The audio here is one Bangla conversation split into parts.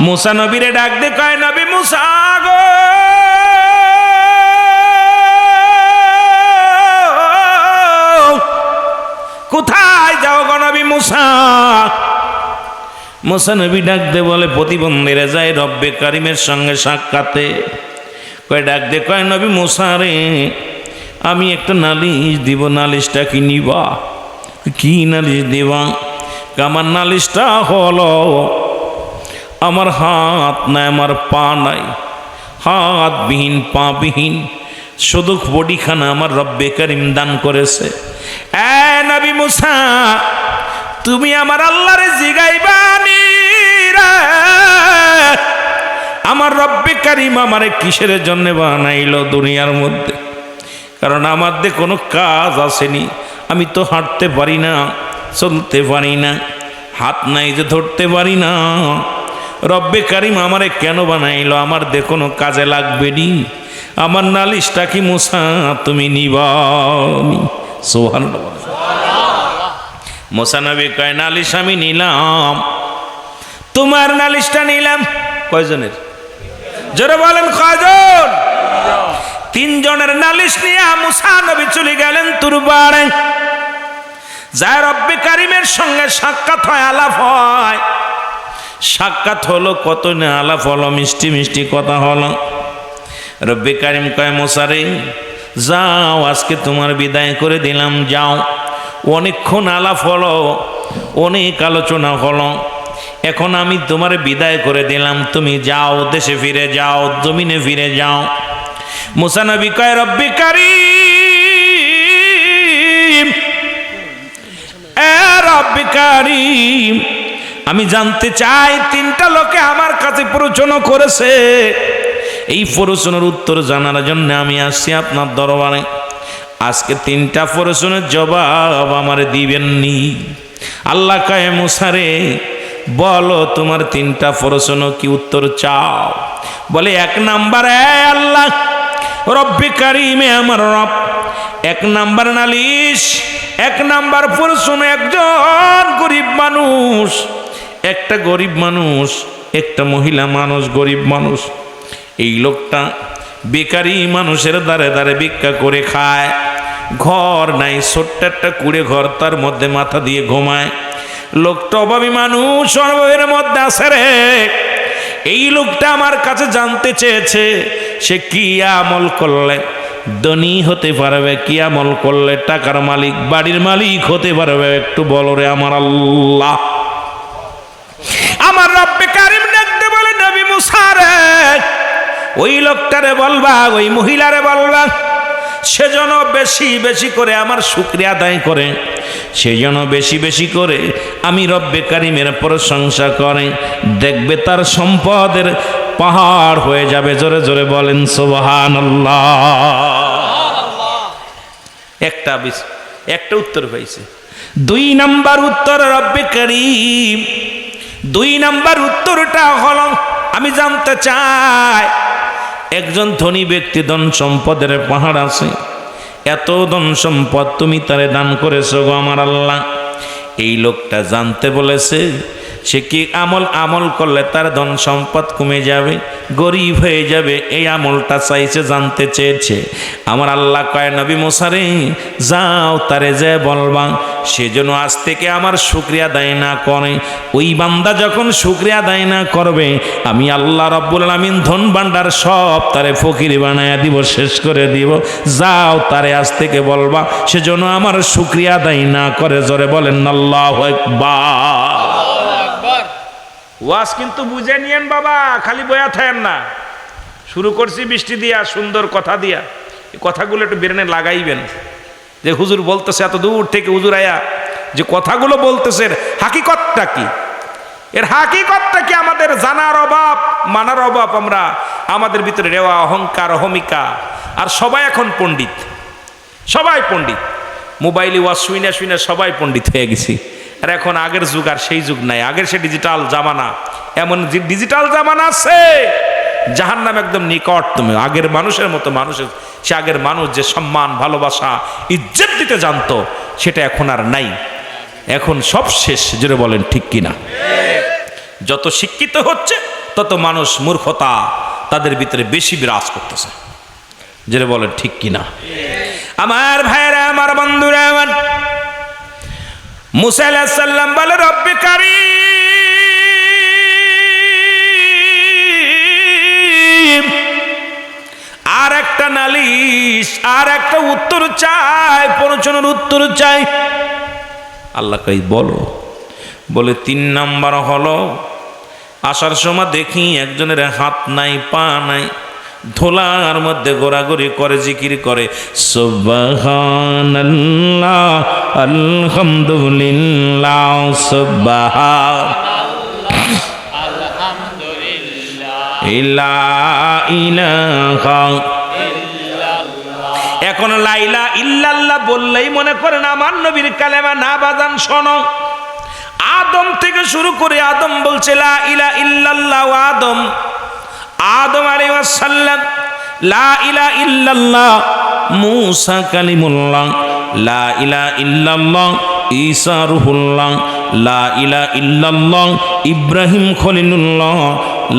মুসা নবীরে ডাক দে কয় নবী মুসা গো কোথায় যাও গো নবী মুসা? মুসা নবী ডাক দে বলে প্রতিবন্ধীরা যায় রব্বে কারিমের সঙ্গে সাক্ষাতে। কয় ডাক দে কয় নবী মুসা রে আমি একটা নালিশ দিব, নালিশটা কি নিবা? কি নালিশ দিবা? আমার নালিশটা হলো আমার হাত নাই, আমার পা নাই, হাতবিহীন পা বিহীন শুধু বডিখানা আমার রব্বে কারিম দান করেছে। এ নবী মুসা তুমি আমার আল্লাহরে জিগাইবানি রে আমার রব্বে কারিম আমারে কিসের জন্য বানাইলো দুনিয়ার মধ্যে? কারণ আমাদের কোনো কাজ আসেনি, আমি তো হাঁটতে পারি না, চলতে পারি না, হাত নাই যে ধরতে পারি না। রব্বে কারিম আমারে কেন বানাইলো? আমার দে কোনো কাজে লাগবে নি। আমার নালিশটা কি মুসা তুমি নিবানি? সুবহানাল্লাহ। মুসা নবী কয় নালিশ আমি নিলাম, তোমার নালিশটা নিলাম। কয়জনের? জোরে বলেন কয়জন? তিনজনের নালিশ নিয়ে মুসা নবী চলে গেলেন তুরবারে। যায় রব্বে কারিমের সঙ্গে সাক্ষাৎ হয়, আলাপ হয়। সাক্ষাৎ হলো, কত না আলাপ হলো, মিষ্টি মিষ্টি কথা হলো। রব্বে কারিম কয় মুসা রে যাও আজকে তোমার বিদায় করে দিলাম, যাও। অনেকক্ষণ আলাপ হলো, অনেক আলোচনা হলো, এখন আমি তোমার বিদায় করে দিলাম, তুমি যাও, দেশে ফিরে যাও, জমিনে ফিরে যাও। মুসা নবী কয় রব্বে কারিম এ রব্বে কারিম আমি জানতে চাই তিনটা লোকে আমার কাছে প্রশ্ন করেছে, এই প্রশ্নের উত্তর জানার জন্য আমি আসছি আপনার দরবারে। আজকে তিনটা প্রশ্নের জবাব আমার দিবেননি। আল্লাহ কয় মুসা রে বলো তোমার তিনটা প্রশ্ন কি উত্তর চাও? বলে এক নাম্বার আল্লাহ রব্বে কারিমে আমার রব, এক নাম্বার নালিশ, এক নাম্বার প্রশ্ন একজন গরিব মানুষ, একটা গরিব মানুষ, একটা মহিলা মানুষ, গরিব মানুষ, এই লোকটা বেকারি মানুষের দ্বারে দ্বারে ভিক্ষা করে খায়, ঘর নাই, ছোট্ট একটা কুড়ে ঘর, তার মধ্যে মাথা দিয়ে ঘুমায়। লোকটা অভাবী মানুষ, অভাবের মধ্যে আছে রে। এই লোকটা আমার কাছে জানতে চেয়েছে সে কি আমল করলে ধনী হতে পারবে, কি আমল করলে টাকার মালিক, বাড়ির মালিক হতে পারবে, একটু বলো রে আমার আল্লাহ। আমার রব্বে কারিম দেখতে বলে নবী মুসা রে ওই লোকটারে বলবা, ওই মহিলারে বলবা সেজন্য বেশি বেশি করে আমার শুকরিয়া আদায় করে, সেজন্য বেশি বেশি করে আমি রব্বে কারিমের প্রশংসা করে, দেখবে তার সম্পদের পাহাড় হয়ে যাবে। জোরে জোরে বলেন সুবহানাল্লাহ। একটা উত্তর পাইছে। দুই নাম্বার উত্তর রব্বে কারিম, দুই নাম্বার উত্তরটা হলো আমি জানতে চাই একজন ধনী ব্যক্তি, ধন সম্পদের পাহাড় আছে, এত ধন সম্পদ তুমি তারে দান করেছো গো আমার আল্লাহ। এই লোকটা জানতে বলেছে সে কি আমল করলে তার ধন সম্পদ কমে যাবে, গরিব হয়ে যাবে, এই আমলটা চাইছে, জানতে চেয়েছে। আমার আল্লাহ কয় নবী মুসা রে যাও তারে যে বলবা সেজন্য আজ থেকে আমার শুকরিয়া আদায় না করে। ওই বান্দা যখন শুকরিয়া আদায় না করবে আমি আল্লাহ রাব্বুল আলামিন ধন ভান্ডার সব তারে ফকির বানায়া দিব, শেষ করে দিব। যাও তারে আজ থেকে বলবা সেজন্য আমার শুকরিয়া আদায় না করে। জোরে বলেন আল্লাহু আকবার। ওয়াজ কিন্তু বুঝে নিয়েন বাবা, খালি বয়া থাকেন না। শুরু করছি বৃষ্টি দিয়া, সুন্দর কথা দিয়া, এই কথাগুলো একটু ব্রেনে লাগাইবেন। যে হুজুর বলতেছে এত দূর থেকে হুজুর আয়া যে কথাগুলো বলতেছে হাকিকতটা কি, এর হাকিকতটা কি আমাদের জানার অভাব, মানার অভাব। আমরা আমাদের ভিতরে রেওয়া, অহংকার, অহমিকা, আর সবাই এখন পণ্ডিত, সবাই পণ্ডিত। মোবাইলে ওয়াজ শুইনা শুইনা সবাই পণ্ডিত হয়ে গেছি। আর এখন আগের যুগ আর সেই যুগ নাই, আগের সে ডিজিটাল জামানা, এমন ডিজিটাল জামানা আছে জাহান্নাম একদম নিকট। তুমি আগের মানুষের মতো মানুষের, সে আগের মানুষ যে সম্মান, ভালোবাসা, ইজ্জত দিতে জানতো সেটা এখন আর নাই, এখন সব শেষ। জোরে বলেন ঠিক কিনা? যত শিক্ষিত হচ্ছে তত মানুষ মূর্খতা তাদের ভিতরে বেশি বিরাজ করতেছে। যেটা বলেন ঠিক কিনা? আমার ভাইরা, আমার বন্ধুরা, আমার মুসা আলাইহিস সালাম বলে রব্বে কারীম, আর একটা নালিশ, আর একটা উত্তর চাই, প্রশ্নের উত্তর চাই। আল্লাহ কই বলো। বলে 3 নাম্বার হলো আসার সময় দেখি একজনের হাত নাই, পা নাই, ধোলার মধ্যে ঘোরাঘুরি করে, জিকির করে সুবহানাল্লাহ আলহামদুলিল্লাহ এখন লা ইলাহা ইল্লাল্লাহ বললেই মনে করেন আমার নবীর কালেমা না বাজান। শোনো, আদম থেকে শুরু করে আদম বলছে লা ইলাহা ইল্লাল্লাহ, আদম আলাইহিস সালাম লা ইলাহা ইল্লাল্লাহ, মূসা কালিমুল্লাহ লা ইলাহা ইল্লাল্লাহ, ঈসা রূহুল্লাহ লা ইলাহা ইল্লাল্লাহ, ইব্রাহিম খলিলুল্লাহ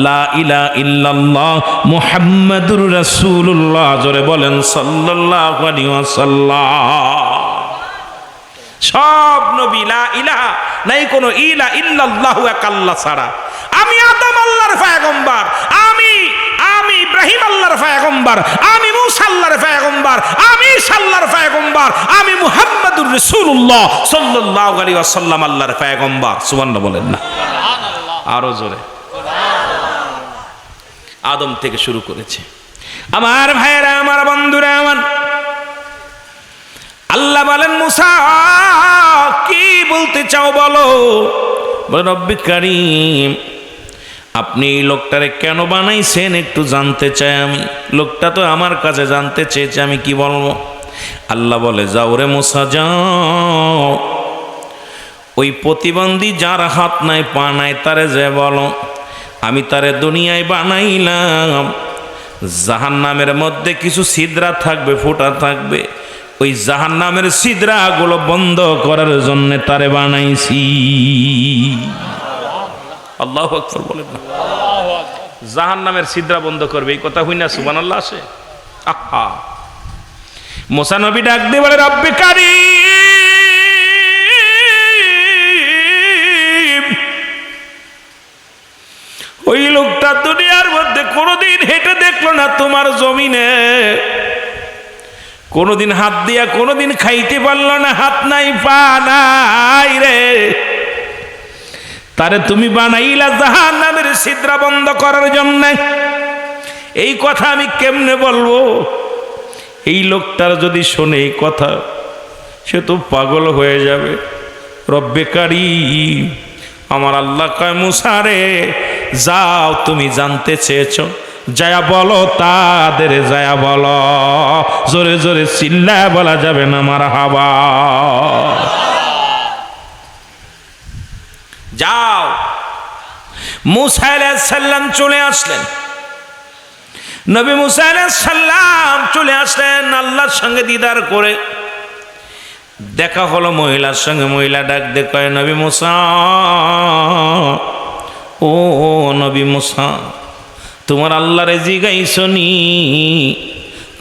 লা ইলাহা ইল্লাল্লাহ, মুহাম্মাদুর রাসূলুল্লাহ। জোরে বলেন সাল্লাল্লাহু আলাইহি ওয়াসাল্লাম। সব নবী লা ইলাহা, নাই কোনো ইলা ইল্লাল্লাহু এক আল্লাহ ছাড়া। আমি আদম আল্লাহর পয়গম্বর, আমি ইব্রাহিম আল্লাহর পয়গম্বর, আমি মূসা আল্লাহর পয়গম্বর, আমি ঈসা আল্লাহর পয়গম্বর, আমি মুহাম্মাদুর রাসূলুল্লাহ সাল্লাল্লাহু আলাইহি ওয়াসাল্লাম আল্লাহর পয়গম্বর। সুবহানাল্লাহ বলেন না? সুবহানাল্লাহ, আরো জোরে। আদম থেকে শুরু করেছে। আমার ভাইরা, আমার বন্ধুরা, আমার আল্লাহ বলেন মুসা কি বলতে চাও বলো। বলে রব্বে কারীম, আপনি এই লোকটারে কেন বানাইছেন একটু জানতে চাই আমি। লোকটা তো আমার কাছে জানতে চেয়েছে, আমি কি বলবো। আল্লাহ বলে যাও রে মুসা যাও, ওই প্রতিবন্ধী যার হাত নাই, পা নাই, তারে যে বলো আমি তারে দুনিয়ায় বানাইলাম, জাহান্নামের মধ্যে কিছু ছিদ্রা থাকবে, ফুটা থাকবে, ওই জাহান্নামের ছিদ্রাগুলো বন্ধ করার জন্য তারে বানাইছি। আল্লাহু আকবার বলেন না? জাহান্নামের ছিদ্রা বন্ধ করবে, এই কথা হই না সুবহানাল্লাহ আসে? আহা, মুসা নবী ডাক দিয়ে বলে রব্বে কারীম, ওই লোকটা দুনিয়ার মধ্যে কোনোদিন হেঁটে দেখলো না তোমার জমিনে, কোনোদিন হাত দিয়া কোনোদিন খাইতে পারলো না, হাত নাই, পা নাই রে, তারে তুমি বানাইলা জাহান্নামের ছিদ্র বন্ধ করার জন্য। এই কথা আমি কেমনে বলবো? এই লোকটার যদি শোনে এই কথা, সে তো পাগল হয়ে যাবে। রব্বে কারীম, আমার আল্লাহ কয় মুসা রে যাও, তুমি জানতে চেয়েছো, যায়া বলো তাদের, যায়া বলো। জোরে জোরে চিল্লায় বলা যাবে না মারহাবা। যাও। মুসা আলাইহিস সালাম চলে আসলেন। নবী মুসা আলাইহিস সালাম চলে আসলেন আল্লাহর সঙ্গে দিদার করে। দেখা হলো মহিলার সঙ্গে। মহিলা ডাক দিয়ে কয় নবী মুসা, ও নবী মুসা, তোমার আল্লাহরে জিগাইছনি,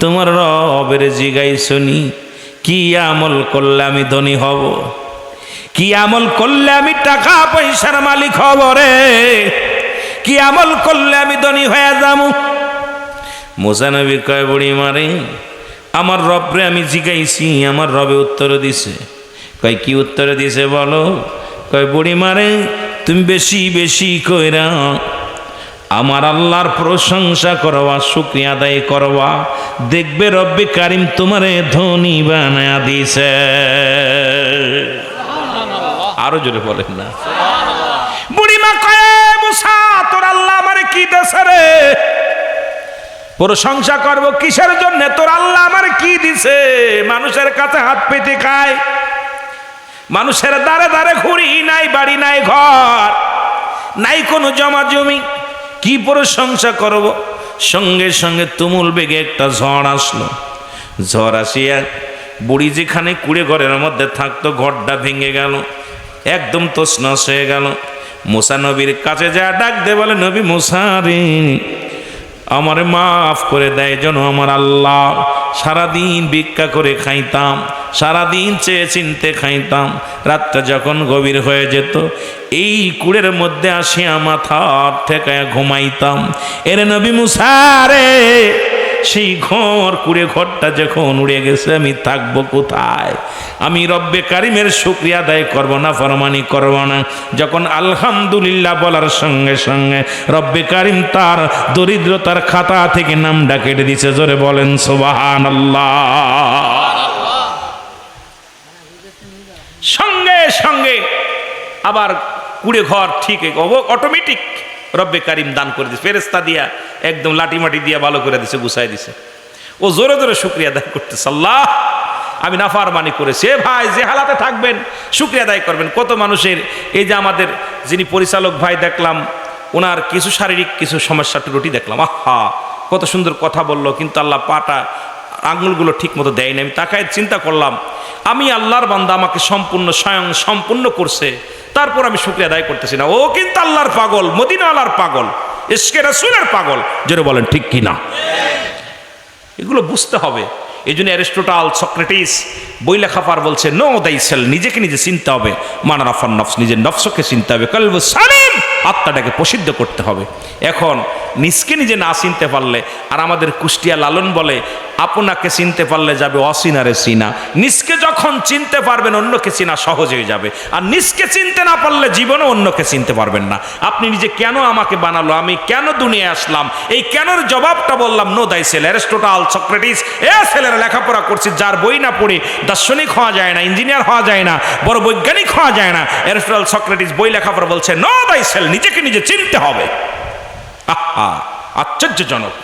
তোমার রবের জিগাইছনি কি আমল করলে আমি ধনী হব, কি আমল করলে আমি টাকা পয়সার মালিক হব রে, কি আমল করলে আমি ধনী হয়ে যাবো। মুসা নবী কয় বুড়ি মারে, আমার রবরে আমি জিগাইছি, আমার রবে উত্তর দিছে। কয় কি উত্তর দিছে বলো? কয় বুড়ি মারে তুমি বেশি বেশি কইরা আমার আল্লাহর প্রশংসা করবা, শুকরিয়া আদায় করবা, দেখবে রব্বে কারীম তোমারে ধনী বানায়া দিছে। আরো জোরে বলেন না? বুড়িমা কয় মুসা তোর আল্লাহ আমারে কি দিছে রে? প্রশংসা করব কিসের জন্য? তোর আল্লাহ আমারে কি দিছে? মানুষের কাছে হাত পেতে খায়, মানুষের দ্বারে দ্বারে ঘুরি, নাই বাড়ি, নাই ঘর, নাই কোনো জমা জমি, কি প্রশংসা করব? সঙ্গে সঙ্গে তুমুল বেগে একটা ঝড় আসলো। ঝড় আসিয়া বুড়ি যেখানে কুড়ে ঘরের মধ্যে থাকতো ঘরটা ভেঙে গেল, একদম তছনছ হয়ে গেল। মুসা নবীর কাছে যা ডাক দে বলে, নবী মুসা রে, আমারে মাফ করে দেয় যেন আমার আল্লাহ। সারাদিন ভিক্ষা করে খাইতাম, সারাদিন চেয়ে চিনতে খাইতাম, রাতটা যখন গভীর হয়ে যেত এই কুড়ের মধ্যে আসিয়া মাথা ঠেকায়া ঘুমাইতাম। এরে নবী মুসা রে, সেই ঘর কুড়ে ঘরটা যখন উড়ে গেছে আমি থাকবো কোথায়? আমি রব্বে কারিমের শুকরিয়া আদায় করব না, ফরমানি করব না? যখন আলহামদুলিল্লাহ বলার সঙ্গে সঙ্গে রব্বে কারিম তার দরিদ্রতার খাতা থেকে নামটা কেটে দিছে। জোরে বলেন সুবহানাল্লাহ। সঙ্গে সঙ্গে আবার কুড়ে ঘর ঠিক অটোমেটিক রব্বে কারিম দান করে দিছে, ফেরেশতা দিয়া একদম লাঠি মাটি দিয়া ভালো করে দিছে, গুছাই দিছে। ও জোরে জোরে শুকরিয়া আদায় করতেছে, আল্লাহ আমি নাফরমানি করেছি। ভাই যে হালাতে থাকবেন শুকরিয়া আদায় করবেন। কত মানুষের, এই যে আমাদের যিনি পরিচালক ভাই দেখলাম, ওনার কিছু শারীরিক কিছু সমস্যা ত্রুটি দেখলাম, আহা কত সুন্দর কথা বললো, কিন্তু আল্লাহ পাটা আঙুলগুলো ঠিক মতো দেয়নি। আমি তাকায় চিন্তা করলাম, আমি আল্লাহর বান্দা, আমাকে সম্পূর্ণ স্বয়ং সম্পূর্ণ করছে, তারপর আমি শুকরিয়া আদায় করতেছি না। ও কিন্তু আল্লাহর পাগল, মদিনাওয়ালার পাগল, ইশকে রাসূলের পাগল। জোরে বলেন ঠিক কি না? এগুলো বুঝতে হবে। এই জন্য অ্যারিস্টটল, সক্রেটিস বই লেখাপার বলছে, নো দাইসেল, নিজেকে নিজে চিনতে হবে। মানারাফান নফস, নিজের নফসকে চিনতে হবে। কলবু সালিম, আত্মাটাকে প্রসিদ্ধ করতে হবে। এখন নিজকে নিজে না চিনতে পারলে, আর আমাদের কুষ্টিয়া লালন বলে, আপনাকে চিনতে পারলে যাবে অচিনারে চিনা। নিজকে যখন চিনতে পারবেন অন্যকে চিনা সহজ হয়ে যাবে। আর নিজকে চিনতে না পারলে জীবনে অন্যকে চিনতে পারবেন না। আপনি নিজে কেন আমাকে বানালো, আমি কেন দুনিয়ায় আসলাম, এই কেনর জবাবটা বললাম নো দাইসেল। অ্যারিস্টটল, সক্রেটিস, ছেলেরা লেখাপড়া করছে, যার বই না পড়ে দার্শনিক হওয়া যায় না, ইঞ্জিনিয়ার হওয়া যায় না, বড় বৈজ্ঞানিক হওয়া যায় না। অ্যারিস্টটল, সক্রেটিস বই লেখাপড়া বলছে নো দাইসেল, নিজেকে নিজে চিনতে হবে। আহা, আশ্চর্যজনক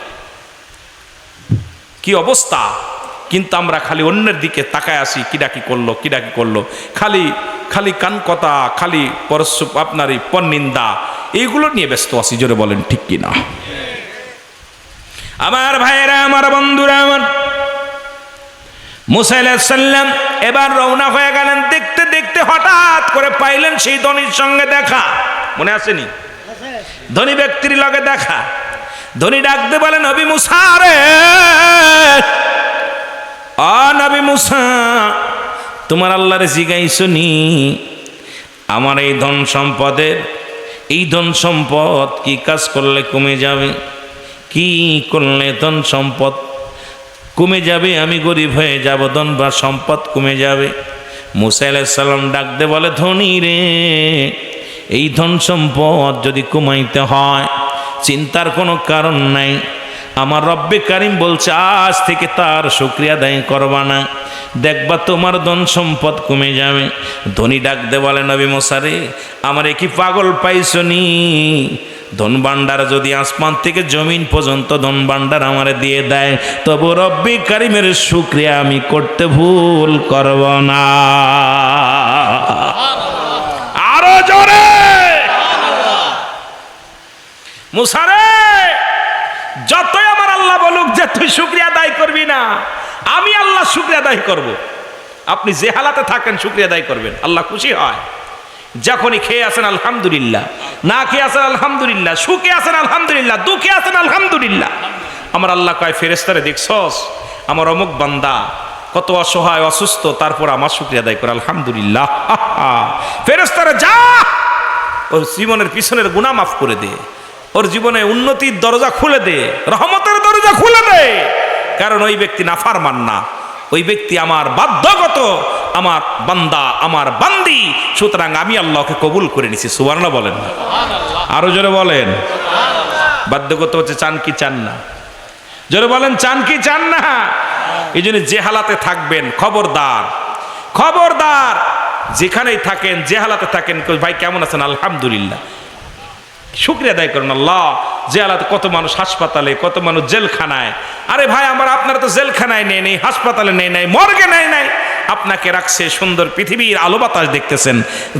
কি অবস্থা! কিন্তু আমরা খালি অন্যের দিকে তাকায় আসি, কিডা কি করলো, কিডা কি করলো, খালি খালি কান কথা, খালি পরস্পর আপনারই পরনিন্দা, এইগুলো নিয়ে ব্যস্ত আছি। জোরে বলেন ঠিক কিনা? আমার ভাইয়েরা, আমার বন্ধুরা, আমার মুসা আলাইহিস সালাম এবার রওনা হয়ে গেলেন। দেখতে দেখতে হঠাৎ করে পাইলেন সেই ধনীর সঙ্গে দেখা। মনে আসেনি? ধনী ব্যক্তির লগে দেখা। ধনী ডাকতে বলে, নবী মুসা রে, নবী মুসা, তোমার আল্লাহরে জিগাইছনি আমার এই ধন সম্পদের, এই ধন সম্পদ কি কাজ করলে কমে যাবে, কি করলে ধন সম্পদ কমে যাবে, আমি গরিব হয়ে যাব, ধন বা সম্পদ কমে যাবে। মুসা আলাইহিস সালাম ডাকতে বলে, ধনী রে, এই ধন সম্পদ যদি কমাইতে হয় চিন্তার কোনো কারণ নাই। আমার রব্বে কারিম বলছে আজ থেকে তার শুকরিয়া আদায় করবা না, দেখবা তোমার ধন সম্পদ কমে যাবে। ধনী ডাকতে বলে, নবী মুসা রে, আমারে কি পাগল পাইছনি? ধন ভান্ডার যদি আসমান থেকে জমিন পর্যন্ত ধন ভান্ডার আমারে দিয়ে দেয়, তবু রব্বে কারিমের শুকরিয়া আমি করতে ভুল করব না। আরো জোরে মুসা রে, যতই আমার আল্লাহ বলুক যে তুই শুকরিয়া আদায় করবি না, আমি আল্লাহ শুকরিয়া আদায় করব। আপনি যে হালাতে থাকেন শুকরিয়া আদায় করবেন, আল্লাহ খুশি হয়। যখনই খেয়ে আছেন আলহামদুলিল্লাহ, না খেয়ে আছেন আলহামদুলিল্লাহ, সুখে আছেন আলহামদুলিল্লাহ, দুঃখে আছেন আলহামদুলিল্লাহ। আমার আল্লাহ কয়, ফেরেশতারে দেখছস আমার অমুক বান্দা কত অসহায় অসুস্থ, তারপর আমার শুকরিয়া আদায় করে আলহামদুলিল্লাহ। ফেরেশতারে যা, ওর জীবনের পিছনের গুনাহ মাফ করে দে, ওর জীবনে উন্নতির দরজা খুলে দে, রহমতের দরজা খুলে দে। কারণ ওই ব্যক্তি নাফরমান না, ওই ব্যক্তি আমার বাধ্যগত, আমার বান্দা, আমার বান্দি, সুতরাং আমি আল্লাহকে কবুল করে নিছি। সুবহানাল্লাহ বলেন, আরো জোরে বলেন। বাধ্যগত হচ্ছে চান কি চান না? জোরে বলেন, চান কি চান না? এই জন্য যে হালাতে থাকবেন, খবরদার খবরদার, যেখানেই থাকেন, যে হালাতে থাকেন, ভাই কেমন আছেন? আলহামদুলিল্লাহ, শুকরিয়া আদায় করেন। আল্লাহ, যে হালাতে কত মানুষ হাসপাতালে, কত মানুষ জেলখানায়। আরে ভাই আমার, আপনারা তো জেলখানায় নেই নেই, হাসপাতালে নেই নাই, মর্গে নেই নাই, আপনাকে রাখছে সুন্দর পৃথিবীর আলো বাতাস দেখতেছেন।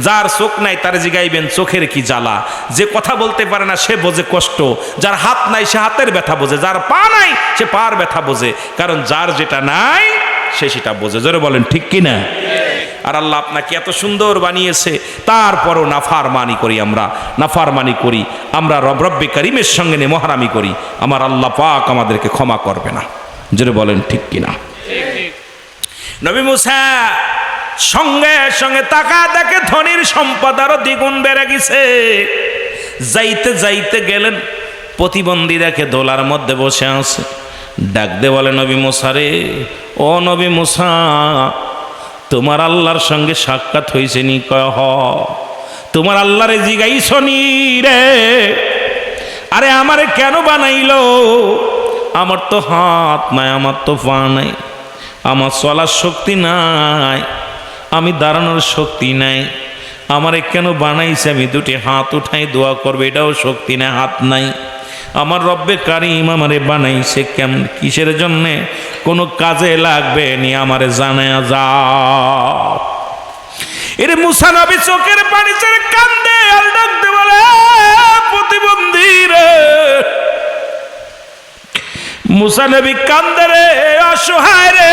যার চোখ নাই তার জিগাইবেন চোখের কি জ্বালা, যে কথা বলতে পারে না সে বোঝে কষ্ট, যার হাত নাই সে হাতের ব্যথা বোঝে, যার পা নাই সে পার ব্যথা বোঝে, কারণ যার যেটা নাই সে সেটা বোঝে। জোরে বলেন ঠিক কিনা? আর আল্লাহ আপনাকে এত সুন্দর বানিয়েছে, তারপরও নাফরমানি করি আমরা রব্বে কারিমের সঙ্গে নেমহারামি করি, আমার আল্লাহ পাক আমাদেরকে ক্ষমা করবে না। জোরে বলেন ঠিক কিনা? নবী মুসা সঙ্গে সঙ্গে তাকা দেখে ধনির সম্পদ আরো দ্বিগুণ বেড়ে গেছে। যাইতে যাইতে গেলেন, প্রতিবন্ধী দেখে দোলার মধ্যে বসে আছে। ডাক দে বলে, নবী মুসা রে, ও নবী মুসা, তোমার আল্লাহর সঙ্গে সাক্ষাৎ হয়েছে নি? কয় হ। তোমার আল্লাহরে জিগাইছো নি রে? আরে আমারে কেন বানাইলো? আমার তো হাত নাই, আমার তো পা নাই, আমার চলার শক্তি নাই, আমি দাঁড়ানোর শক্তি নাই, আমারে কেন বানাইছে? আমি দুটি হাত উঠাই দোয়া করবে, এটাও শক্তি নাই, হাত নাই। আমার রব্বে কারিম আমারে বানাইছে কেমন, কিসের জন্যে? কোনো কাজে লাগবে নি, আমারে জানায়া যাও। এরে মুসা নবী চোখের পানি ছেড়ে কান্দে আর ডাকতে বলে, প্রতিবন্ধী রে। মুসা নবী কান্দে রে, অসহায় রে,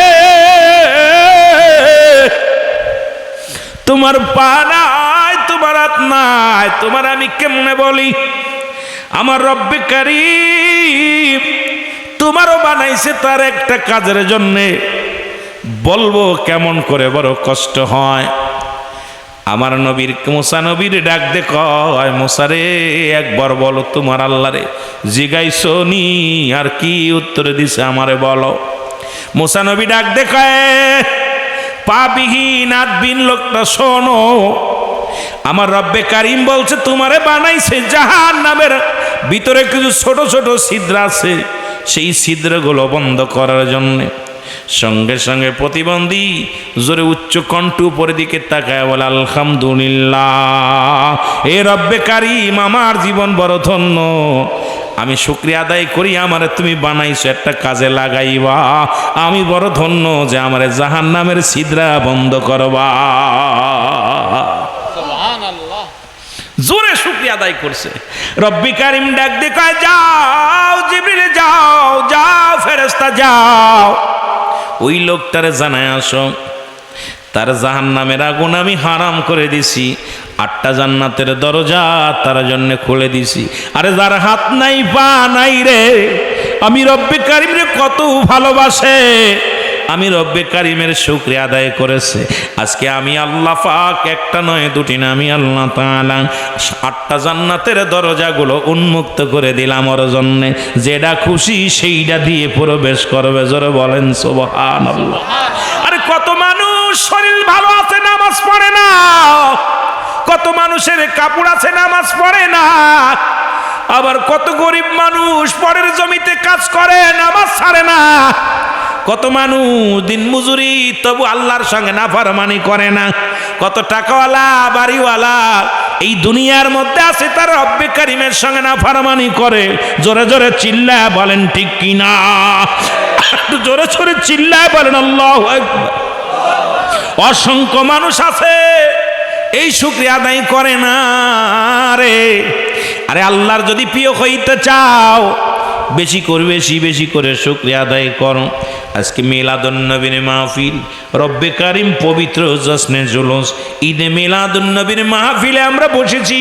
তোমার পা নাই, তোমার হাত নাই, তোমার আমি কেমনে বলি? আমার রব্বে কারিম তোমারও বানাইছে তার একটা কাজের জন্যে, বলবো কেমন করে, বড় কষ্ট হয়। আমার নবীর মুসা নবীর ডাক দে কয়, মুসা রে একবার বলো তোমার আল্লাহ রে জিগাইছো নি? আর কি উত্তর দিছে আমারে বলো। মুসা নবী ডাক দে কয়, পাবিহীন আদবিন লোকটা শোনো, আমার রব্বে কারিম বলছে তোমারে বানাইছে জাহান্নামের ভিতরে কিছু ছোট ছোট ছিদ্র আছে, সেই ছিদ্রগুলো বন্ধ করার জন্যে। সঙ্গে সঙ্গে প্রতিবন্ধী জোরে উচ্চ কণ্ঠ উপরের দিকে তাকায় বলে, আলহামদুলিল্লাহ, এ রব্বে কারিম আমার জীবন বড় ধন্য, আমি শুকরিয়া আদায় করি আমারে তুমি বানাইছো একটা কাজে লাগাইবা, আমি বড় ধন্য যে আমারে জাহান্নামের ছিদ্রা বন্ধ করবা। জোরে শুকরিয়া আদায় করছে। রব্বি কারিম ডাক দিয়ে কয়, যাও জিবরিল, যাও যাও ফেরেশতা যাও, ওই লোকটারে জানায় আসো তার জাহান্নামের আগুন আমি হারাম করে দিছি, 8টা জান্নাতের দরজা তার জন্য খুলে দিছি। আরে যার হাত নাই পা নাই রে, আমি রব্বে কারিম রে কত ভালোবাসে, আমি রব্বে কারিমের শুকরিয়া আদায় করেছে। আজকে আমি আল্লাহ পাক একটা নয় দুটি না, আমি আল্লাহ তাআলা 8টা জান্নাতের দরজাগুলো উন্মুক্ত করে দিলাম ওর জন্য, যেটা খুশি সেইটা দিয়ে প্রবেশ করবে। জোরে বলেন সুবহানাল্লাহ। আরে কত মানুষ শরীর ভালো আছে নামাজ পড়ে না, কত মানুষের কাপড় আছে নামাজ পড়ে না, আবার কত গরিব মানুষ পরের জমিতে কাজ করে নামাজ ছাড়ে না, কত মানুষ দিন মজুরি তবু আল্লাহর সঙ্গে নাফরমানি করে না, কত টাকাওয়ালা বাড়িওয়ালা এই দুনিয়ার মধ্যে আছে তার রব্বে কারিমের সঙ্গে নাফরমানি করে। জোরে জোরে চিল্লায় বলেন ঠিক কিনা? একটু জোরে জোরে চিল্লায় বলেন আল্লাহু আকবার। অসংখ্য মানুষ আছে এই শুকরিয়া আদায় করে না রে। আরে আল্লাহর যদি প্রিয় হইতে চাও বেশি করে বেশি করে শুকরিয়া আদায় করো। আজকে মিলাদুন নবীর মাহফিল, রব্বে কারিম পবিত্র জশ্নে জুলুস ঈদে মিলাদুন নবীর মাহফিলে আমরা বসেছি।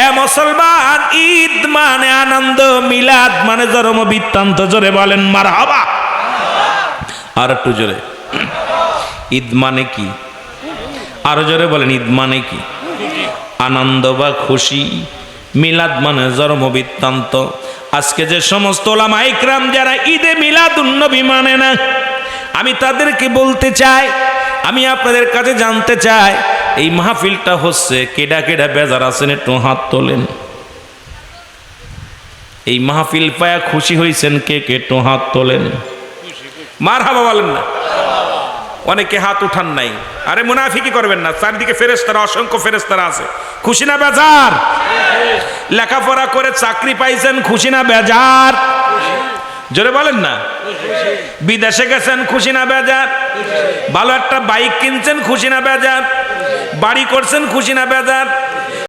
এ মুসলমান, ঈদ মানে আনন্দ, মিলাদ মানে জন্ম বৃত্তান্ত। জোরে বলেন মারহাবা। আর একটু জোরে, ঈদ মানে কি? আরো জোরে বলেন, ঈদ মানে কি? আনন্দ বা খুশি। মিলাদ মানে জন্ম বৃত্তান্ত। আজকে যে সমস্ত ওলামা ইকরাম যারা ঈদে মিলাদুন নবী মানে না, আমি তাদেরকে বলতে চাই, আমি আপনাদের কাছে জানতে চাই, এই মাহফিলটা হচ্ছে কেডা কেডা বেজার আছেন একটু হাত তোলেন। এই মাহফিল পায়া খুশি হয়েছেন কে কে একটু হাত তোলেন। মারহাবা বলেন না। অনেকে হাত উঠান নাই। আরে মুনাফিকি করবেন না, চারিদিকে ফেরেশতারা, অসংখ্য ফেরেশতারা আছে। খুশি না বেজার? লেখাপড়া করে চাকরি পাইছেন, খুশি না বেজার? জোরে বলেন না। বিদেশে গেছেন, খুশি না বেজার? ভালো একটা বাইক কিনছেন, খুশি না বেজার? বাড়ি করছেন, খুশি না বেজার?